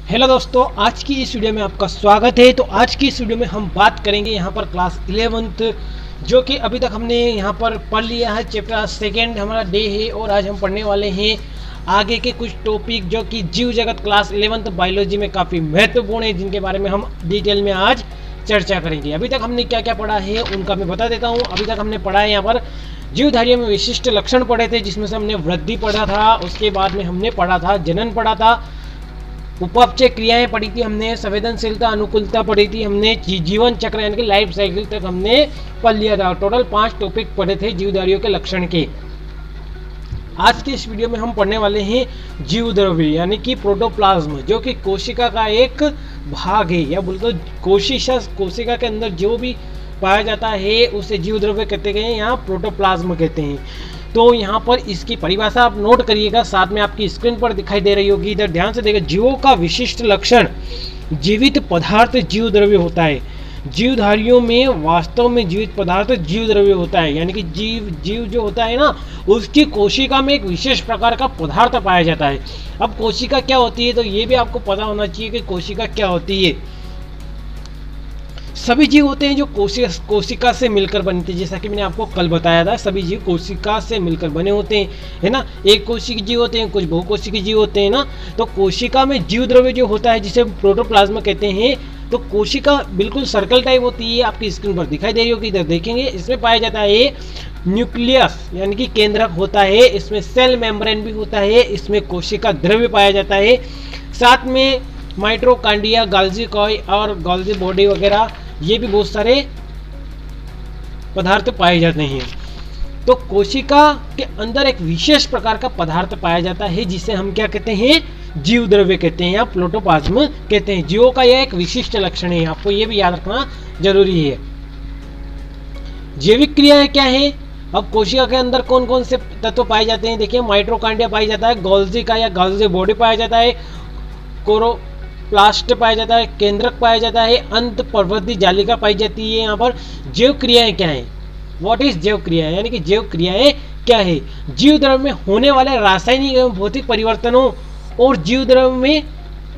Hello दोस्तों, आज की इस वीडियो में आपका स्वागत है। तो आज की इस वीडियो में हम बात करेंगे यहाँ पर क्लास 11th जो कि अभी तक हमने यहाँ पर पढ़ लिया है। चैप्टर सेकेंड हमारा डे है और आज हम पढ़ने वाले हैं आगे के कुछ टॉपिक जो कि जीव जगत क्लास 11th बायोलॉजी में काफ़ी महत्वपूर्ण है, जिनके बारे में हम डिटेल में आज चर्चा करेंगे। अभी तक हमने क्या क्या पढ़ा है उनका मैं बता देता हूँ। अभी तक हमने पढ़ा है यहाँ पर जीवधारियों में विशिष्ट लक्षण पढ़े थे, जिसमें से हमने वृद्धि पढ़ा था। उसके बाद में हमने पढ़ा था जनन पढ़ा था, उपापचय क्रियाएं पढ़ी थी हमने, संवेदनशीलता अनुकूलता पढ़ी थी हमने, जीवन चक्र यानी कि लाइफ साइकिल तक हमने पढ़ लिया था। टोटल 5 टॉपिक पढ़े थे जीवधारियों के लक्षण के। आज के इस वीडियो में हम पढ़ने वाले हैं जीव द्रव्य यानी कि प्रोटोप्लाज्म, जो कि कोशिका का एक भाग है, या बोलते कोशिका के अंदर जो भी पाया जाता है उसे जीव द्रव्य कहते हैं, यहाँ प्रोटोप्लाज्म कहते हैं। तो यहाँ पर इसकी परिभाषा आप नोट करिएगा, साथ में आपकी स्क्रीन पर दिखाई दे रही होगी, इधर ध्यान से देखिए। जीवों का विशिष्ट लक्षण जीवित पदार्थ जीव द्रव्य होता है। जीवधारियों में वास्तव में जीवित पदार्थ जीव द्रव्य होता है, यानी कि जीव जो होता है ना, उसकी कोशिका में एक विशेष प्रकार का पदार्थ पाया जाता है। अब कोशिका क्या होती है, तो ये भी आपको पता होना चाहिए कि कोशिका क्या होती है। सभी जीव होते हैं जो कोशिका से मिलकर बनते हैं, जैसा कि मैंने आपको कल बताया था। सभी जीव कोशिका से मिलकर बने होते हैं, है ना। एक कोशिकीय जीव होते हैं, कुछ बहुकोशिकीय जीव होते हैं ना। तो कोशिका में जीव द्रव्य जो होता है जिसे प्रोटोप्लाज्म कहते हैं, तो कोशिका बिल्कुल सर्कल टाइप होती है, आपकी स्क्रीन पर दिखाई दे रही होगी, इधर देखेंगे। इसमें पाया जाता है न्यूक्लियस यानी कि केंद्रक होता है, इसमें सेल मेम्ब्रेन भी होता है, इसमें कोशिका द्रव्य पाया जाता है, साथ में माइटोकॉन्ड्रिया, गोल्गी कॉय और गोल्गी बॉडी वगैरह, ये भी बहुत सारे पदार्थ पाए जाते हैं। तो कोशिका के अंदर एक विशेष प्रकार का पदार्थ पाया जाता है जिसे हम क्या कहते हैं, जीव द्रव्य कहते हैं या प्रोटोप्लाज्म कहते हैं। जीवों का यह एक विशिष्ट लक्षण है, आपको यह भी याद रखना जरूरी है। जैविक क्रियाएं क्या है, अब कोशिका के अंदर कौन कौन से तत्व पाए जाते हैं, देखिए। माइटोकॉन्ड्रिया पाया जाता है, गोल्गी का या गोल्गी बॉडी पाया जाता है, क्लोरोप्लास्ट पाया जाता है, केंद्रक पाया जाता है, अंत प्रवर्धी जालिका पाई जाती है। यहाँ पर जैव क्रियाएं क्या है, व्हाट इज जैव क्रिया, यानी कि जैव क्रियाएं क्या है। जीव द्रव्य में होने वाले रासायनिक एवं भौतिक परिवर्तनों और जीव द्रव्य में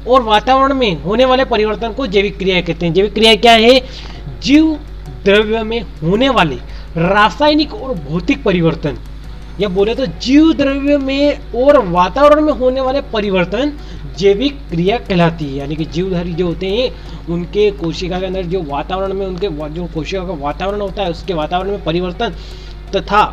और वातावरण में होने वाले परिवर्तन को जैविक क्रिया कहते हैं। जैविक क्रिया क्या है, जीव द्रव्य में होने वाले रासायनिक और भौतिक परिवर्तन, या बोले तो जीव द्रव्य में और वातावरण में होने वाले परिवर्तन जैविक क्रिया कहलाती है। यानी कि जीवधारी जो होते हैं उनके कोशिका के अंदर जो वातावरण में उनके जो कोशिका का वातावरण होता है उसके वातावरण में परिवर्तन तथा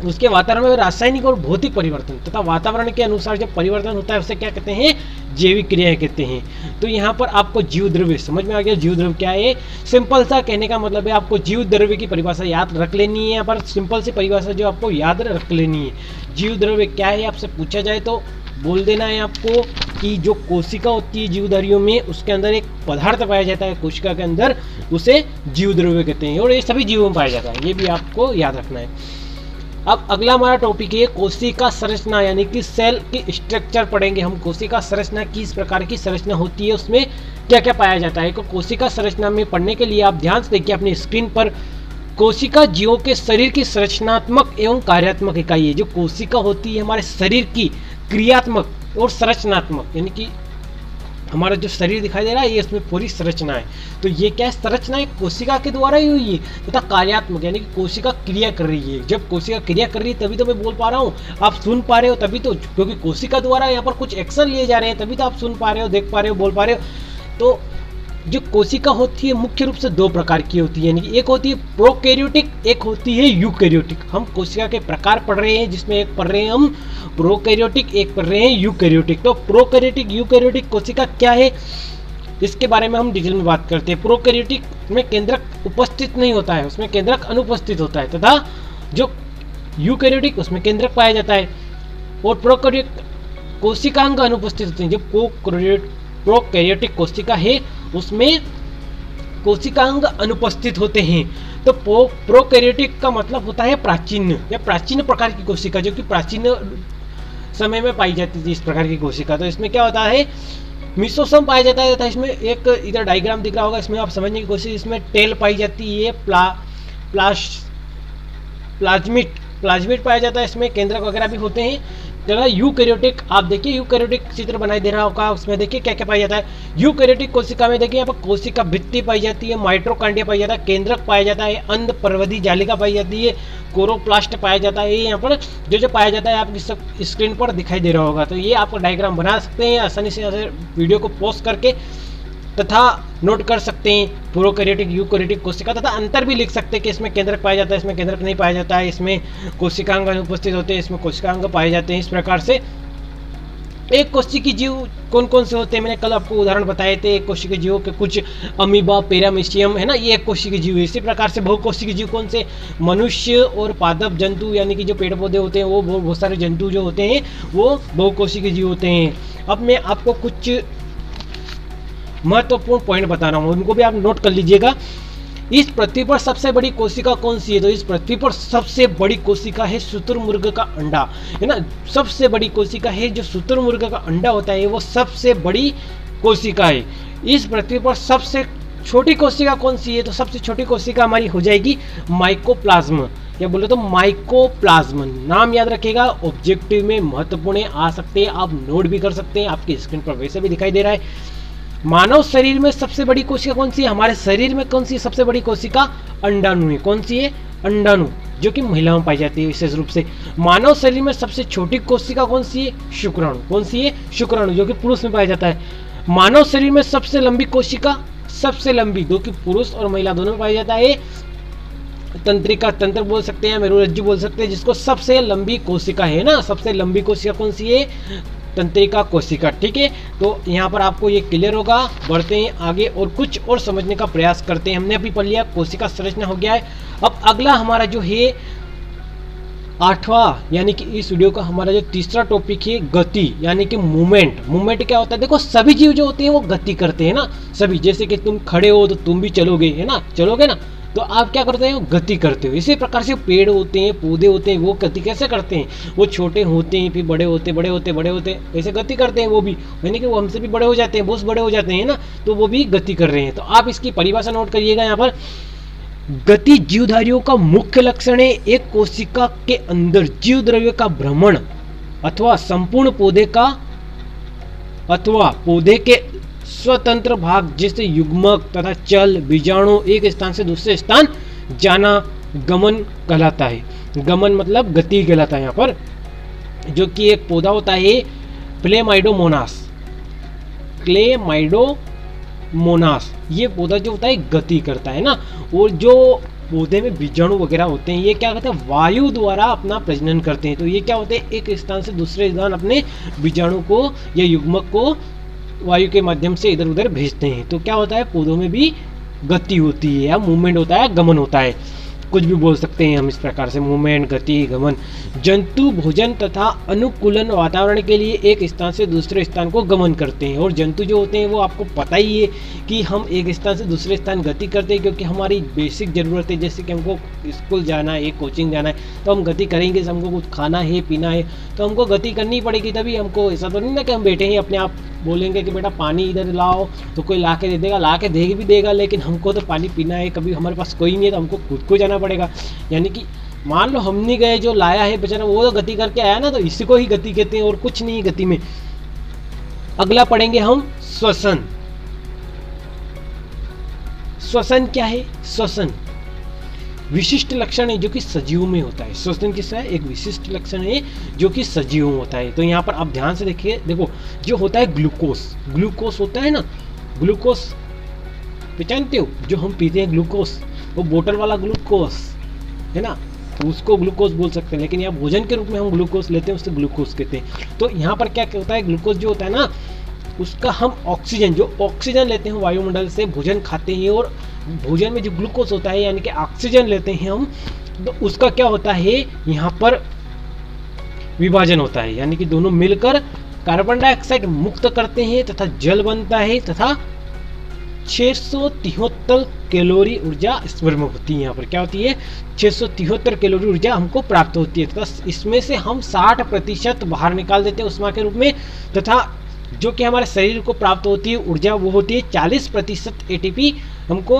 उसके वातावरण में रासायनिक और भौतिक परिवर्तन तथा वातावरण के अनुसार जब परिवर्तन होता है उसे क्या कहते हैं, जैविक क्रियाएं कहते हैं। तो यहाँ पर आपको जीव द्रव्य समझ में आ गया। जीव द्रव्य क्या है, सिंपल सा कहने का मतलब है आपको जीव द्रव्य की परिभाषा याद रख लेनी है। यहाँ पर सिंपल सी परिभाषा जो आपको याद रख लेनी है। जीव द्रव्य क्या है आपसे पूछा जाए तो बोल देना है आपको कि जो कोशिका होती है जीवधारियों में, उसके अंदर एक पदार्थ पाया जाता है कोशिका के अंदर, उसे जीव द्रव्य कहते हैं, और ये सभी जीवों में पाया जाता है, ये भी आपको याद रखना है। अब अगला हमारा टॉपिक है कोशिका संरचना, यानी कि सेल की स्ट्रक्चर पढ़ेंगे हम। कोशिका संरचना किस प्रकार की संरचना होती है, उसमें क्या क्या पाया जाता है। तो कोशिका संरचना में पढ़ने के लिए आप ध्यान से देखिए अपनी स्क्रीन पर। कोशिका जीवों के शरीर की संरचनात्मक एवं कार्यात्मक इकाई है। जो कोशिका होती है हमारे शरीर की क्रियात्मक और संरचनात्मक, यानी कि हमारा जो शरीर दिखाई दे रहा है ये इसमें पूरी संरचना है। तो ये क्या है, संरचना एक कोशिका के द्वारा ही हुई है तथा कार्यात्मक, यानी कि कोशिका क्रिया कर रही है। जब कोशिका क्रिया कर रही है तभी तो मैं बोल पा रहा हूँ, आप सुन पा रहे हो तभी तो, क्योंकि कोशिका द्वारा यहाँ पर कुछ एक्शन लिए जा रहे हैं तभी तो आप सुन पा रहे हो, देख पा रहे हो, बोल पा रहे हो। तो जो कोशिका होती है मुख्य रूप से 2 प्रकार की होती है, यानी कि एक होती है प्रोकैरियोटिक, एक होती है यूकैरियोटिक। हम कोशिका के प्रकार पढ़ रहे हैं, जिसमें एक पढ़ रहे हैं हम प्रोकैरियोटिक, एक पढ़ रहे हैं यूकैरियोटिक। तो प्रोकैरियोटिक यूकैरियोटिक कोशिका क्या है, इसके बारे में हम डिटेल में बात करते हैं। प्रोकैरियोटिक में केंद्रक उपस्थित नहीं होता है, उसमें केंद्रक अनुपस्थित होता है, तथा जो यूकैरियोटिक उसमें केंद्रक पाया जाता है। और प्रोकैरियोटिक कोशिकांग अनुपस्थित होते हैं। जो प्रोकैरियोटिक कोशिका है उसमें कोशिकांग अनुपस्थित होते हैं। तो प्रोकैरियोटिक का मतलब होता है प्राचीन या प्राचीन प्रकार की कोशिका, जो कि प्राचीन समय में पाई जाती थी इस प्रकार की कोशिका। तो इसमें क्या होता है, मिसोसोम पाया जाता है तथा इसमें एक इधर डायग्राम दिख रहा होगा, इसमें आप समझने की कोशिश, इसमें टेल पाई जाती है, प्लाज्मिड पाया जाता है, इसमें केंद्रक वगैरह भी होते हैं। चला यूकैरियोटिक, आप देखिए यूकैरियोटिक चित्र बनाई दे रहा होगा, उसमें देखिए क्या क्या पाया जाता है। यूकैरियोटिक कोशिका में देखिए यहाँ पर कोशिका भित्ति पाई जाती है, माइटोकॉन्ड्रिया पाया जाता है, केंद्रक पाया जाता है, अंध परवर्धी जालिका पाई जाती है, कोरोप्लास्ट पाया जाता है। ये यहाँ पर जो जो पाया जाता है आपकी सब स्क्रीन पर दिखाई दे रहा होगा। तो ये आप डायग्राम बना सकते हैं आसानी से वीडियो को पॉज करके, तथा नोट कर सकते हैं प्रोकैरियोटिक यूकैरियोटिक कोशिका, तथा अंतर भी लिख सकते हैं कि इसमें केंद्रक पाया जाता है, इसमें केंद्रक नहीं पाया जाता है, इसमें कोशिकांग अनुपस्थित होते हैं, इसमें कोशिकांग पाए जाते हैं। इस प्रकार से एक कोशिकीय जीव कौन कौन से होते हैं, मैंने कल आपको उदाहरण बताए थे। एक कोशिकीय जीवों के कुछ अमीबा, पैरामीशियम है ना, ये एक कोशिकीय जीव है। इसी प्रकार से बहुकोशिकीय जीव कौन से, मनुष्य और पादप जंतु यानी कि जो पेड़ पौधे होते हैं, वो बहुत सारे जंतु जो होते हैं वो बहुकोशिकीय जीव होते हैं। अब मैं आपको कुछ महत्वपूर्ण पॉइंट बता रहा हूँ, उनको भी आप नोट कर लीजिएगा। इस पृथ्वी पर सबसे बड़ी कोशिका कौन सी है, तो इस पृथ्वी पर सबसे बड़ी कोशिका है शुतुरमुर्ग का अंडा, है ना। सबसे बड़ी कोशिका है जो शुतुरमुर्ग का अंडा होता है, वो सबसे बड़ी कोशिका है। इस पृथ्वी पर सबसे छोटी कोशिका कौन सी है, तो सबसे छोटी कोशिका हमारी हो जाएगी माइकोप्लाज्म, या बोले तो माइकोप्लाज्म। नाम याद रखिएगा, ऑब्जेक्टिव में महत्वपूर्ण आ सकते हैं, आप नोट भी कर सकते हैं, आपकी स्क्रीन पर वैसे भी दिखाई दे रहा है। मानव शरीर में सबसे बड़ी कोशिका कौन सी है, हमारे शरीर में कौन सी सबसे बड़ी कोशिका, अंडाणु है। कौन सी है, अंडाणु, जो कि महिलाओं में पाई जाती है विशेष रूप से। मानव शरीर में सबसे छोटी कोशिका कौन सी है, शुक्राणु। कौन सी है, शुक्राणु, जो कि पुरुष में पाया जाता है। मानव शरीर में सबसे लंबी कोशिका, सबसे लंबी, जो कि पुरुष और महिला दोनों में पाया जाता है, तंत्रिका, तंत्र बोल सकते हैं, मेरुरज्जु बोल सकते हैं, जिसको सबसे लंबी कोशिका है ना। सबसे लंबी कोशिका कौन सी है, तंत्रिका कोशिका। ठीक है, तो यहाँ पर आपको ये क्लियर होगा। बढ़ते हैं आगे और कुछ और समझने का प्रयास करते हैं। हमने अभी पढ़ लिया कोशिका संरचना हो गया है। अब अगला हमारा जो है 8वां, यानी कि इस वीडियो का हमारा जो तीसरा टॉपिक है गति, यानी कि मूवमेंट। मूवमेंट क्या होता है, देखो सभी जीव जो होते हैं वो गति करते हैं ना, सभी। जैसे कि तुम खड़े हो तो तुम भी चलोगे, है ना, चलोगे ना, तो आप क्या करते हैं, गति करते हो। इसी प्रकार से पेड़ होते हैं, पौधे होते हैं, वो गति कैसे करते हैं, वो छोटे होते हैं, फिर बड़े होते बड़े होते बड़े होते, ऐसे गति करते हैं वो भी, यानी कि वो हमसे भी बड़े हो जाते हैं, बहुत बड़े हो जाते हैं ना, तो वो भी गति कर रहे हैं। तो आप इसकी परिभाषा नोट करिएगा यहाँ पर। गति जीवधारियों का मुख्य लक्षण है। एक कोशिका के अंदर जीव द्रव्य का भ्रमण अथवा संपूर्ण पौधे का अथवा पौधे के स्वतंत्र भाग जैसे युग्मक तथा चल, बीजाणु एक स्थान से दूसरे स्थान जाना गमन कहलाता है। गमन मतलब गति कहलाता है यहाँ पर। जो कि एक पौधा होता है क्लेमाइडोमोनास, क्लेमाइडोमोनास, ये पौधा जो होता है गति करता है ना। और जो पौधे में बीजाणु वगैरह होते हैं, ये क्या करते हैं, वायु द्वारा अपना प्रजनन करते हैं। तो ये क्या होते हैं, एक स्थान से दूसरे स्थान अपने बीजाणु को या युग्मक को वायु के माध्यम से इधर उधर भेजते हैं। तो क्या होता है, पौधों में भी गति होती है या मूवमेंट होता है, गमन होता है, कुछ भी बोल सकते हैं हम इस प्रकार से, मूवमेंट, गति, गमन। जंतु भोजन तथा अनुकूलन वातावरण के लिए एक स्थान से दूसरे स्थान को गमन करते हैं। और जंतु जो होते हैं वो आपको पता ही है कि हम एक स्थान से दूसरे स्थान गति करते हैं, क्योंकि हमारी बेसिक ज़रूरत है, जैसे कि हमको स्कूल जाना है, कोचिंग जाना है, तो हम गति करेंगे। हमको कुछ खाना है, पीना है, तो हमको गति करनी पड़ेगी, तभी हमको। ऐसा तो नहीं ना कि हम बैठे हैं अपने आप बोलेंगे कि बेटा पानी इधर लाओ तो कोई ला के दे देगा, ला के दे भी देगा, लेकिन हमको तो पानी पीना है, कभी हमारे पास कोई नहीं है तो हमको खुद को जाना पड़ेगा। यानी कि मान लो हम नहीं गए, जो लाया है बेचारा वो तो गति करके आया ना, तो इसी को ही गति कहते हैं और कुछ नहीं गति में। अगला पढ़ेंगे हम श्वसन। श्वसन क्या है, श्वसन विशिष्ट लक्षण है जो कि सजीव में होता है। श्वसन किसका है, एक विशिष्ट लक्षण है जो कि सजीव में होता है। तो यहाँ पर आप ध्यान से देखिए, देखो जो होता है ग्लूकोस, ग्लूकोस होता है ना, ग्लूकोस पहचानते हो, जो हम पीते हैं ग्लूकोस, वो बोतल वाला ग्लूकोस है ना, तो उसको ग्लूकोस बोल सकते हैं, लेकिन यहाँ भोजन के रूप में हम ग्लूकोस लेते हैं, उससे ग्लूकोस कहते हैं। तो यहाँ पर क्या होता है, ग्लूकोस जो होता है ना, उसका हम ऑक्सीजन, जो ऑक्सीजन लेते हैं वायुमंडल से, भोजन खाते हैं, और भोजन में जो ग्लूकोस होता है यानी कि ऑक्सीजन लेते हैं हम, तो उसका क्या होता है, यहाँ पर विभाजन होता है, यानी कि दोनों मिलकर कार्बन डाइऑक्साइड मुक्त करते हैं तथा जल बनता है, तथा 673 कैलोरी ऊर्जा स्पर्म होती है। यहाँ पर क्या होती है, 673 कैलोरी ऊर्जा हमको प्राप्त होती है, तथा इसमें से हम 60% बाहर निकाल देते हैं उष्मा के रूप में, तथा जो कि हमारे शरीर को प्राप्त होती है ऊर्जा वो होती है 40% एटीपी हमको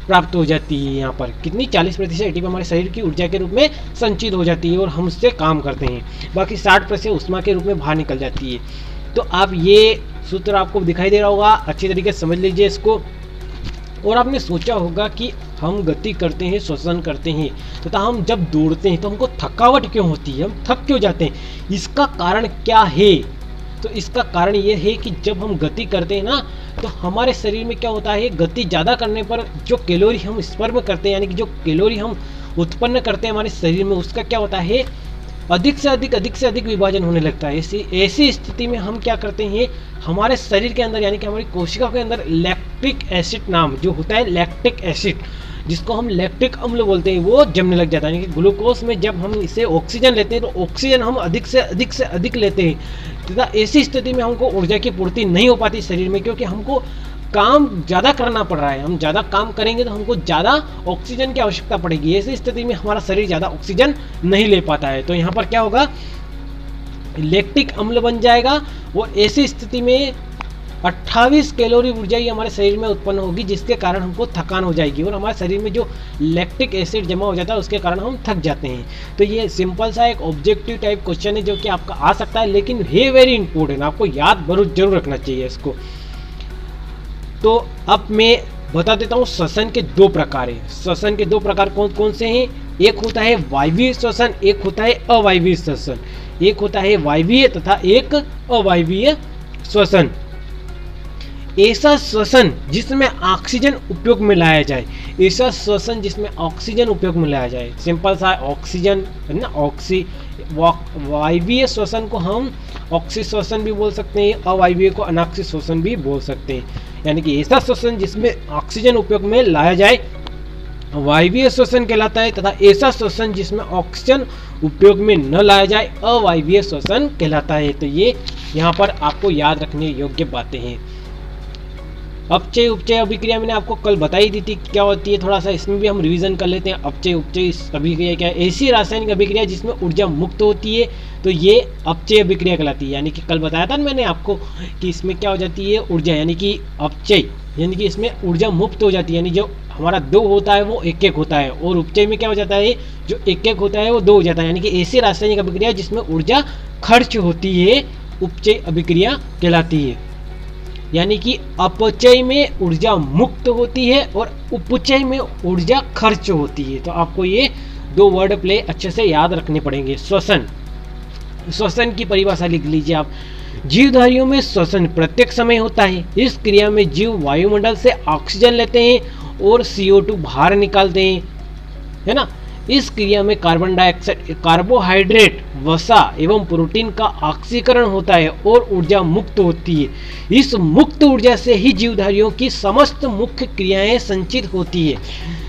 प्राप्त हो जाती है। यहाँ पर कितनी 40% एटीपी हमारे शरीर की ऊर्जा के रूप में संचित हो जाती है और हम उससे काम करते हैं। बाकी 60% ऊष्मा के रूप में बाहर निकल जाती है। तो आप ये सूत्र आपको दिखाई दे रहा होगा, अच्छी तरीके से समझ लीजिए इसको। और आपने सोचा होगा कि हम गति करते हैं, श्वसन करते हैं, तथा हम जब दौड़ते हैं तो हमको थकावट क्यों होती है, हम थक क्यों जाते हैं, इसका कारण क्या है। तो इसका कारण ये है कि जब हम गति करते हैं ना, तो हमारे शरीर में क्या होता है, गति ज़्यादा करने पर जो कैलोरी हम स्पर्म करते हैं, यानी कि जो कैलोरी हम उत्पन्न करते हैं हमारे शरीर में, उसका क्या होता है, अधिक से अधिक विभाजन होने लगता है। ऐसी स्थिति में हम क्या करते हैं, हमारे शरीर के अंदर यानी कि हमारी कोशिका के अंदर लैक्टिक एसिड नाम जो होता है, लैक्टिक एसिड जिसको हम लैक्टिक अम्ल बोलते हैं, वो जमने लग जाता है। यानी कि ग्लूकोज में जब हम इसे ऑक्सीजन लेते हैं तो ऑक्सीजन हम अधिक से अधिक लेते हैं, तथा ऐसी स्थिति में हमको ऊर्जा की पूर्ति नहीं हो पाती शरीर में, क्योंकि हमको काम ज़्यादा करना पड़ रहा है। हम ज़्यादा काम करेंगे तो हमको ज़्यादा ऑक्सीजन की आवश्यकता पड़ेगी। ऐसी स्थिति में हमारा शरीर ज़्यादा ऑक्सीजन नहीं ले पाता है। तो यहाँ पर क्या होगा, लैक्टिक अम्ल बन जाएगा और ऐसी स्थिति में 28 कैलोरी ऊर्जा ही हमारे शरीर में उत्पन्न होगी, जिसके कारण हमको थकान हो जाएगी और हमारे शरीर में जो लैक्टिक एसिड जमा हो जाता है उसके कारण हम थक जाते हैं। तो ये सिंपल सा एक ऑब्जेक्टिव टाइप क्वेश्चन है जो कि आपका आ सकता है, लेकिन है वेरी इंपॉर्टेंट, आपको याद जरूर रखना चाहिए इसको। तो अब मैं बता देता हूँ श्वसन के दो प्रकार है। श्वसन के दो प्रकार कौन कौन से हैं, एक होता है वायवीय श्वसन, एक होता है अवायवीय श्वसन। एक होता है वायवीय तथा एक अवायवीय श्वसन। ऐसा श्वसन जिसमें ऑक्सीजन उपयोग में लाया जाए, ऐसा श्वसन जिसमें ऑक्सीजन उपयोग में लाया जाए, सिंपल सा ऑक्सीजन है ना, वायवीय श्वसन को हम ऑक्सी श्वसन भी बोल सकते हैं, अवायवीय को अनाक्सी श्वसन भी बोल सकते हैं। यानी कि ऐसा श्वसन जिसमें ऑक्सीजन उपयोग में लाया जाए वायवीय श्वसन कहलाता है, तथा ऐसा श्वसन जिसमें ऑक्सीजन उपयोग में न लाया जाए अवायवीय श्वसन कहलाता है। तो ये यहाँ पर आपको याद रखने योग्य बातें हैं। अपचय उपचय अभिक्रिया मैंने आपको कल बताई दी थी क्या होती है, थोड़ा सा इसमें भी हम रिवीजन कर लेते हैं। अपचय उपचय अभिक्रिया क्या है, ऐसी रासायनिक अभिक्रिया जिसमें ऊर्जा मुक्त होती है, तो ये अपचय अभिक्रिया कहलाती है। यानी कि कल बताया था ना मैंने आपको कि इसमें क्या हो जाती है, ऊर्जा, यानी कि अपचय यानी कि इसमें ऊर्जा मुक्त हो जाती है, यानी जो हमारा 2 होता है वो 1-1 होता है, और उपचय में क्या हो जाता है, जो 1-1 होता है वो 2 हो जाता है। यानी कि ऐसी रासायनिक अभिक्रिया जिसमें ऊर्जा खर्च होती है उपचय अभिक्रिया कहलाती है। यानी कि अपचय में ऊर्जा मुक्त होती है और उपचय में ऊर्जा खर्च होती है। तो आपको ये 2 वर्ड प्ले अच्छे से याद रखने पड़ेंगे। श्वसन, श्वसन की परिभाषा लिख लीजिए आप। जीवधारियों में श्वसन प्रत्येक समय होता है। इस क्रिया में जीव वायुमंडल से ऑक्सीजन लेते हैं और CO2 बाहर निकालते हैं, है ना। इस क्रिया में कार्बन डाइऑक्साइड, कार्बोहाइड्रेट, वसा एवं प्रोटीन का ऑक्सीकरण होता है और ऊर्जा मुक्त होती है। इस मुक्त ऊर्जा से ही जीवधारियों की समस्त मुख्य क्रियाएं संचित होती है।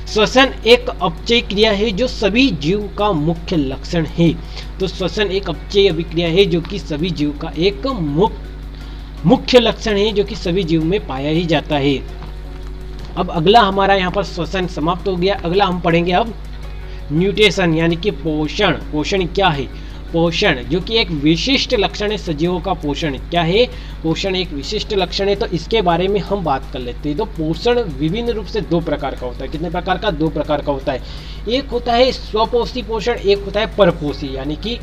श्वसन एक अपचय क्रिया है जो सभी जीव का मुख्य लक्षण है। तो श्वसन एक अपचय अभिक्रिया है जो कि सभी जीव का एक मुख्य लक्षण है, जो कि सभी जीव में पाया ही जाता है। अब अगला हमारा यहाँ पर श्वसन समाप्त हो गया। अगला हम पढ़ेंगे अब न्यूट्रिशन, यानी कि पोषण। पोषण क्या है, पोषण जो कि एक विशिष्ट लक्षण है सजीवों का। पोषण क्या है, पोषण एक विशिष्ट लक्षण है, तो इसके बारे में हम बात कर लेते हैं। तो पोषण विभिन्न रूप से 2 प्रकार का होता है। कितने प्रकार का, 2 प्रकार का होता है। एक होता है स्वपोषी पोषण, एक होता है परपोषी, यानी कि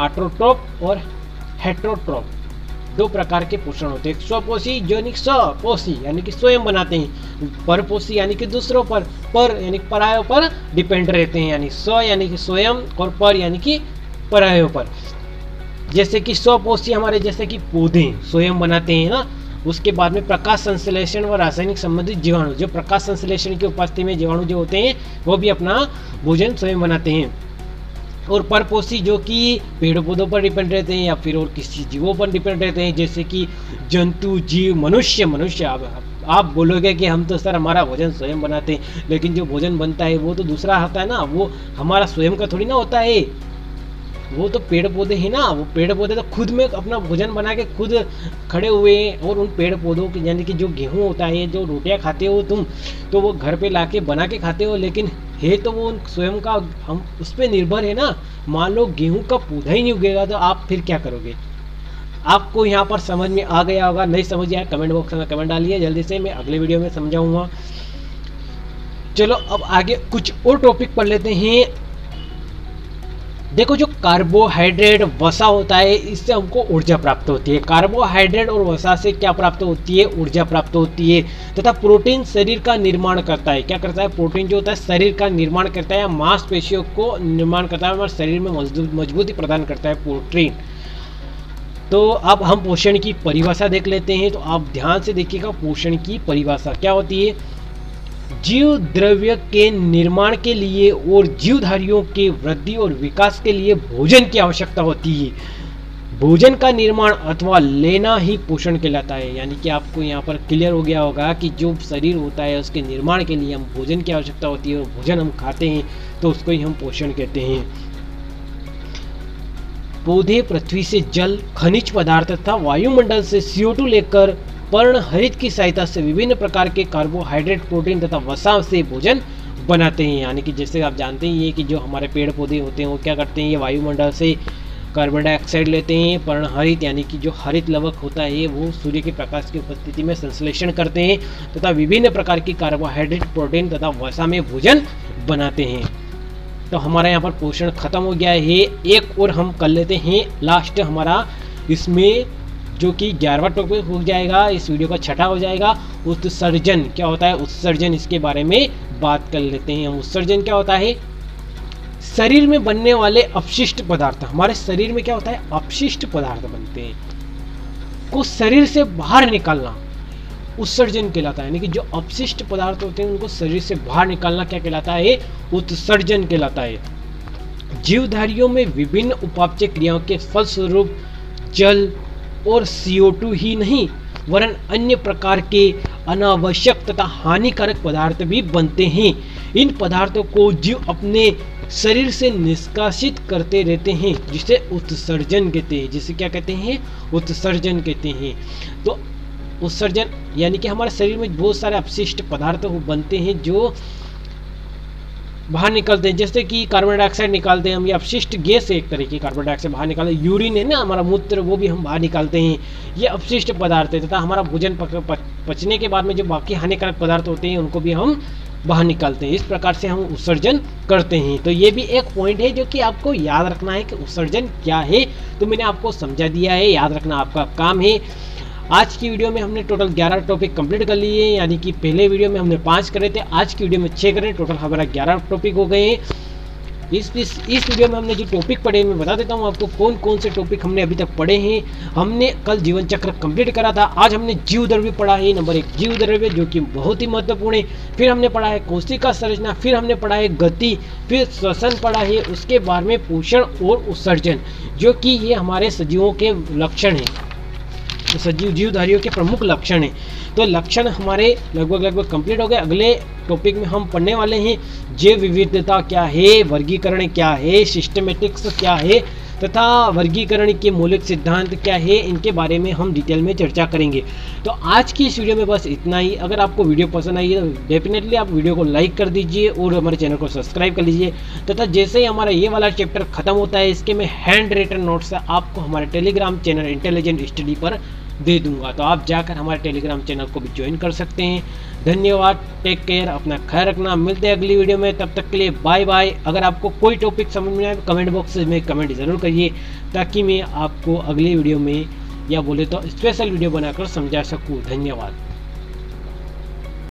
ऑटोट्रोप और हेटेरोट्रोप, 2 प्रकार के पोषण होते हैं। स्वपोषी यानी स्वपोषी यानी कि स्वयं बनाते हैं, परपोषी यानी कि दूसरों पर यानी परायों पर डिपेंड रहते हैं, यानी स्व यानी कि स्वयं और पर यानी कि परायों पर। जैसे कि स्वपोषी हमारे जैसे कि पौधे स्वयं बनाते हैं ना। उसके बाद में प्रकाश संश्लेषण व रासायनिक संबंधित जीवाणु, जो प्रकाश संश्लेषण की उपस्थिति में जीवाणु जो होते हैं वो भी अपना भोजन स्वयं बनाते हैं। और परपोषी जो कि पेड़ पौधों पर डिपेंड रहते हैं या फिर और किसी जीवों पर डिपेंड रहते हैं, जैसे कि जंतु, जीव, मनुष्य। आप बोलोगे कि हम तो सर हमारा भोजन स्वयं बनाते हैं, लेकिन जो भोजन बनता है वो तो दूसरा होता है ना, वो हमारा स्वयं का थोड़ी ना होता है। वो तो पेड़ पौधे हैं ना, वो पेड़ पौधे तो खुद में अपना भोजन बना के खुद खड़े हुए हैं। और उन पेड़ पौधों की यानी कि जो गेहूँ होता है, जो रोटियां खाते हो तुम, तो वो घर पे लाके बना के खाते हो, लेकिन है तो वो स्वयं का, हम उस पर निर्भर है ना। मान लो गेहूं का पौधा ही नहीं उगेगा तो आप फिर क्या करोगे। आपको यहाँ पर समझ में आ गया होगा, नहीं समझ आया कमेंट बॉक्स में कमेंट डालिए, जल्दी से मैं अगले वीडियो में समझाऊंगा। चलो अब आगे कुछ और टॉपिक पढ़ लेते हैं। देखो जो कार्बोहाइड्रेट वसा होता है इससे हमको ऊर्जा प्राप्त होती है। कार्बोहाइड्रेट और वसा से क्या प्राप्त होती है? ऊर्जा प्राप्त होती है। तथा प्रोटीन शरीर का निर्माण करता है। क्या करता है? प्रोटीन जो होता है शरीर का निर्माण करता है, मांसपेशियों को निर्माण करता है, हमारे शरीर में मजबूती प्रदान करता है प्रोटीन। तो अब हम पोषण की परिभाषा देख लेते हैं। तो आप ध्यान से देखिएगा, पोषण की परिभाषा क्या होती है? जीव द्रव्य के निर्माण के लिए और जीवधारियों के वृद्धि और विकास के लिए भोजन की आवश्यकता होती है। भोजन का निर्माण अथवा लेना ही पोषण कहलाता है। यानी कि आपको यहाँ पर क्लियर हो गया होगा कि जो शरीर होता है उसके निर्माण के लिए हम भोजन की आवश्यकता होती है और भोजन हम खाते हैं तो उसको ही हम पोषण कहते हैं। पौधे पृथ्वी से जल, खनिज पदार्थ तथा वायुमंडल से CO2 लेकर पर्णहरित की सहायता से विभिन्न प्रकार के कार्बोहाइड्रेट, प्रोटीन तथा वसा से भोजन बनाते हैं। यानी कि जैसे आप जानते ही हैं कि जो हमारे पेड़ पौधे होते हैं वो क्या करते हैं? ये वायुमंडल से कार्बन डाइऑक्साइड लेते हैं, पर्णहरित यानी कि जो हरित लवक होता है वो सूर्य के प्रकाश की उपस्थिति में संश्लेषण करते हैं तथा विभिन्न प्रकार की कार्बोहाइड्रेट, प्रोटीन तथा वसा में भोजन बनाते हैं। तो हमारा यहाँ पर पोषण खत्म हो गया है। एक और हम कर लेते हैं लास्ट हमारा, इसमें जो कि 11वां टॉपिक हो जाएगा, इस वीडियो का 6ठा हो जाएगा। उत्सर्जन क्या होता है? उत्सर्जन, इसके बारे में बात कर लेते हैं हम। उत्सर्जन क्या होता है? शरीर में बनने वाले अपशिष्ट पदार्थ। हमारे शरीर में क्या होता है? अपशिष्ट पदार्थ बनते हैं, को शरीर से बाहर निकालना उत्सर्जन कहलाता है। यानी कि जो अपशिष्ट पदार्थ होते हैं उनको शरीर से बाहर निकालना क्या कहलाता है? उत्सर्जन कहलाता है। जीवधारियों में विभिन्न उपापचय क्रियाओं के फलस्वरूप जल और CO2 ही नहीं वरन अन्य प्रकार के अनावश्यक तथा हानिकारक पदार्थ भी बनते हैं। इन पदार्थों को जीव अपने शरीर से निष्कासित करते रहते हैं, जिसे उत्सर्जन कहते हैं। जिसे क्या कहते हैं? उत्सर्जन कहते हैं। तो उत्सर्जन यानी कि हमारे शरीर में बहुत सारे अपशिष्ट पदार्थ बनते हैं जो बाहर निकलते हैं। जैसे कि कार्बन डाइऑक्साइड निकालते हैं हम, ये अपशिष्ट गैस है एक तरह की। कार्बन डाइऑक्साइड बाहर निकालते हैं, यूरिन है ना हमारा मूत्र, वो भी हम बाहर निकालते हैं। ये अपशिष्ट पदार्थ है। तथा हमारा भोजन पचने के बाद में जो बाकी हानिकारक पदार्थ होते हैं उनको भी हम बाहर निकालते हैं। इस प्रकार से हम उत्सर्जन करते हैं। तो ये भी एक पॉइंट है जो कि आपको याद रखना है कि उत्सर्जन क्या है। तो मैंने आपको समझा दिया है, याद रखना आपका काम है। आज की वीडियो में हमने टोटल 11 टॉपिक कंप्लीट कर लिए हैं। यानी कि पहले वीडियो में हमने 5 करे थे, आज की वीडियो में 6 करे, टोटल हमारा 11 टॉपिक हो गए हैं। इस वीडियो में हमने जो टॉपिक पढ़े मैं बता देता हूँ आपको कौन कौन से टॉपिक हमने अभी तक पढ़े हैं। हमने कल जीवन चक्र कंप्लीट करा था। आज हमने जीव द्रव्य पढ़ा है। नंबर 1 जीव द्रव्य जो कि बहुत ही महत्वपूर्ण है। फिर हमने पढ़ा है कोशिका संरचना, फिर हमने पढ़ा है गति, फिर श्वसन पढ़ा है, उसके बाद में पोषण और उत्सर्जन, जो कि ये हमारे सजीवों के लक्षण हैं, सजीव जीवधारियों के प्रमुख लक्षण हैं। तो लक्षण हमारे लगभग कंप्लीट हो गए। अगले टॉपिक में हम पढ़ने वाले हैं जैव विविधता क्या है, वर्गीकरण क्या है, सिस्टमेटिक्स क्या है तथा वर्गीकरण के मौलिक सिद्धांत क्या है, इनके बारे में हम डिटेल में चर्चा करेंगे। तो आज की इस वीडियो में बस इतना ही। अगर आपको वीडियो पसंद आई है तो डेफिनेटली आप वीडियो को लाइक कर दीजिए और हमारे चैनल को सब्सक्राइब कर लीजिए। तथा जैसे ही हमारा ये वाला चैप्टर खत्म होता है इसके मैं हैंड रिटन नोट्स आपको हमारे टेलीग्राम चैनल इंटेलिजेंट स्टडी पर दे दूंगा। तो आप जाकर हमारे टेलीग्राम चैनल को भी ज्वाइन कर सकते हैं। धन्यवाद, टेक केयर, अपना ख्याल रखना। मिलते हैं अगली वीडियो में, तब तक के लिए बाय बाय। अगर आपको कोई टॉपिक समझ में आए कमेंट बॉक्स में कमेंट ज़रूर करिए ताकि मैं आपको अगली वीडियो में या बोले तो स्पेशल वीडियो बनाकर समझा सकूँ। धन्यवाद।